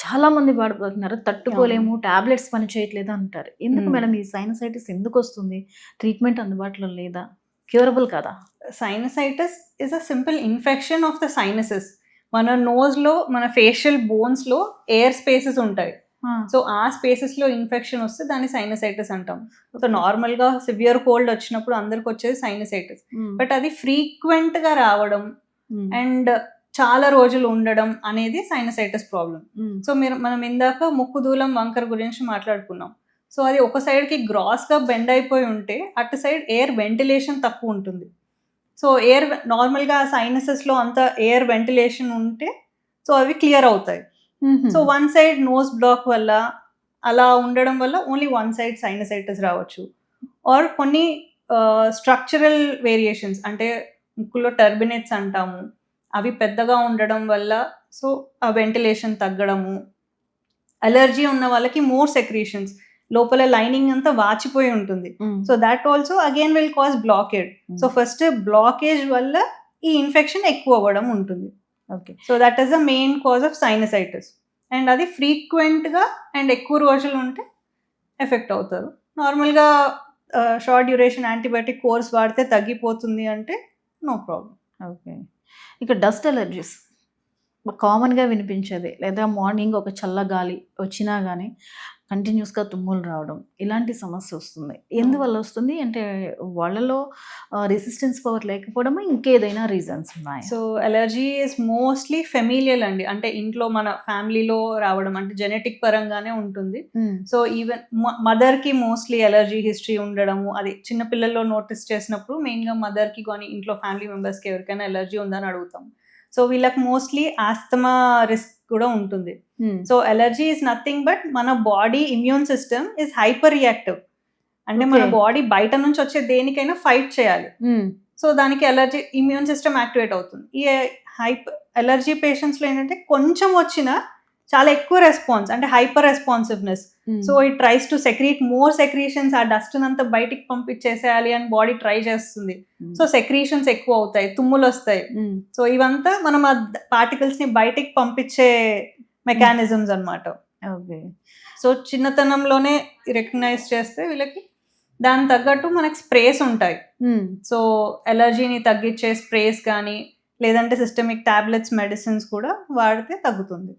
చాలా మంది బాధపడుతున్నారు. తట్టుకోలేము, టాబ్లెట్స్ పని చేయట్లేదు అంటారు. ఎందుకు మేడం ఈ సైనసైటిస్ ఎందుకు వస్తుంది? ట్రీట్మెంట్ అందుబాటులో లేదా? క్యూరబుల్ కదా? Sinusitis is a simple infection of the sinuses. మన నోస్లో, మన ఫేషియల్ బోన్స్లో ఎయిర్ స్పేసెస్ ఉంటాయి. సో ఆ స్పేసెస్లో ఇన్ఫెక్షన్ వస్తే దాన్ని సైనసైటిస్ అంటాం. సో నార్మల్గా సివియర్ కోల్డ్ వచ్చినప్పుడు అందరికి వచ్చేది సైనసైటిస్. బట్ అది ఫ్రీక్వెంట్గా రావడం అండ్ చాలా రోజులు ఉండడం అనేది సైనసైటిస్ ప్రాబ్లం. సో మనం ఇందాక ముక్కు దూలం వంకర గురించి మాట్లాడుకున్నాం. సో అది ఒక సైడ్కి గ్రాస్గా బెండ్ అయిపోయి ఉంటే అటు సైడ్ ఎయిర్ వెంటిలేషన్ తక్కువ ఉంటుంది. సో ఎయిర్ నార్మల్గా సైనసెస్లో అంత ఎయిర్ వెంటిలేషన్ ఉంటే సో అవి క్లియర్ అవుతాయి. So one side nose block వల్ల అలా ఉండడం వల్ల ఓన్లీ వన్ సైడ్ సైనసైటిస్ రావచ్చు. ఆర్ కొన్ని స్ట్రక్చరల్ వేరియేషన్స్ అంటే ముక్కులో టర్బినేట్స్ అంటాము, అవి పెద్దగా ఉండడం వల్ల సో ఆ వెంటిలేషన్ తగ్గడము. అలర్జీ ఉన్న వాళ్ళకి మోర్ సెక్రీషన్స్, లోపల లైనింగ్ అంతా వాచిపోయి ఉంటుంది. So that also again will cause blockage. So first blockage వల్ల ఈ ఇన్ఫెక్షన్ ఎక్కువ అవ్వడం ఉంటుంది. Okay. So that is the main cause of sinusitis. And అది ఫ్రీక్వెంట్గా అండ్ ఎక్కువ రోజులు ఉంటే ఎఫెక్ట్ అవుతారు. నార్మల్గా షార్ట్ డ్యూరేషన్ యాంటీబయాటిక్ కోర్స్ వాడితే తగ్గిపోతుంది అంటే నో ప్రాబ్లం. ఓకే. ఇక డస్ట్ అలర్జీస్ కామన్గా వినిపించేది, లేదా మార్నింగ్ ఒక చల్ల గాలి వచ్చినా కానీ కంటిన్యూస్గా తుమ్ములు రావడం, ఇలాంటి సమస్య వస్తుంది. ఎందువల్ల వస్తుంది అంటే వాళ్ళలో రెసిస్టెన్స్ పవర్ లేకపోవడమా, ఇంకేదైనా రీజన్స్ ఉన్నాయి? So allergy is mostly familial అండి. అంటే ఇంట్లో మన ఫ్యామిలీలో రావడం, అంటే జెనెటిక్ పరంగానే ఉంటుంది. సో ఈవెన్ మదర్కి మోస్ట్లీ అలర్జీ హిస్టరీ ఉండడము, అది చిన్నపిల్లల్లో నోటీస్ చేసినప్పుడు మెయిన్గా మదర్కి కానీ ఇంట్లో ఫ్యామిలీ మెంబర్స్కి ఎవరికైనా అలర్జీ ఉందని అడుగుతాం. సో వీళ్ళకి మోస్ట్లీ ఆస్తమా రిస్క్ కూడా ఉంటుంది. So allergy is nothing but మన body immune system is hyper reactive. అంటే మన బాడీ బయట నుంచి వచ్చే దేనికైనా ఫైట్ చేయాలి. సో దానికి అలర్జీ ఇమ్యూన్ సిస్టమ్ యాక్టివేట్ అవుతుంది. ఈ అలర్జీ పేషెంట్స్లో ఏంటంటే కొంచెం వచ్చినా చాలా ఎక్కువ రెస్పాన్స్, అంటే hyper responsiveness. So it tries to secrete more secretions, ఆ డస్ట్ అంతా బయటికి పంపించేసేయాలి అని బాడీ ట్రై చేస్తుంది. సో సెక్రీషన్స్ ఎక్కువ అవుతాయి, తుమ్ములు వస్తాయి. సో ఇవంతా మనం ఆ పార్టికల్స్ ని బయటికి పంపించే మెకానిజమ్స్ అన్నమాట. ఓకే. సో చిన్నతనంలోనే రికగ్నైజ్ చేస్తే వీళ్ళకి దాని తగ్గట్టు మనకి స్ప్రేస్ ఉంటాయి. సో అలర్జీని తగ్గించే స్ప్రేస్ కానీ లేదంటే సిస్టమిక్ టాబ్లెట్స్, మెడిసిన్స్ కూడా వాడితే తగ్గుతుంది.